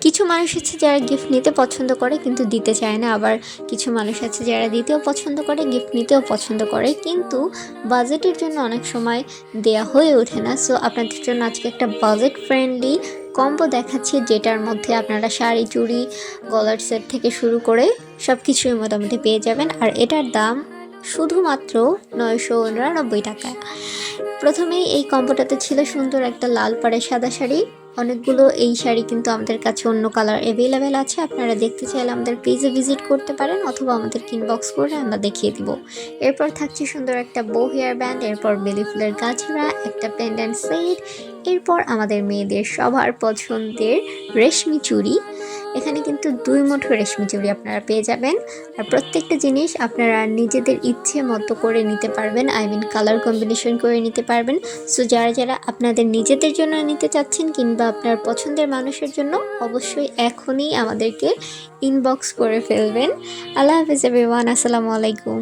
কিছু মানুষ আছে যারা গিফট নিতে পছন্দ করে কিন্তু দিতে চায় না, আবার কিছু মানুষ আছে যারা দিতেও পছন্দ করে গিফট নিতেও পছন্দ করে কিন্তু বাজেটের জন্য অনেক সময় দেয়া হয়ে ওঠে না। সো আপনাদের জন্য আজকে একটা বাজেট ফ্রেন্ডলি কম্বো দেখাচ্ছি, যেটার মধ্যে আপনারা শাড়ি, চুড়ি, গলার সেট থেকে শুরু করে সব কিছুই মোটামুটি পেয়ে যাবেন। আর এটার দাম শুধুমাত্র 999 টাকা। প্রথমেই এই কম্বোটাতে ছিল সুন্দর একটা লাল পাড়ের সাদা শাড়ি। অনেকগুলো এই শাড়ি কিন্তু আমাদের কাছে অন্য কালার অ্যাভেলেবেল আছে, আপনারা দেখতে চাইলে আমাদের পেজে ভিজিট করতে পারেন অথবা আমাদের ইনবক্স করে আমরা দেখিয়ে দিব। এরপর থাকছে সুন্দর একটা বো হেয়ার ব্যান্ড, এরপর বেলি ফুলের গাছড়া, একটা পেন্ডেন্ট সেট, এরপর আমাদের মেয়েদের সবার পছন্দের রেশমি চুড়ি। এখানে কিন্তু 2 মুঠো রেশমি চুড়ি আপনারা পেয়ে যাবেন। আর প্রত্যেকটা জিনিস আপনারা নিজেদের ইচ্ছে মতো করে নিতে পারবেন, কালার কম্বিনেশন করে নিতে পারবেন। সো যারা যারা আপনাদের নিজেদের জন্য নিতে চাচ্ছেন কিংবা আপনার পছন্দের মানুষের জন্য, অবশ্যই এখনই আমাদেরকে ইনবক্স করে ফেলবেন। আল্লাহ হাফেজ এভরিওয়ান, আসসালামু আলাইকুম।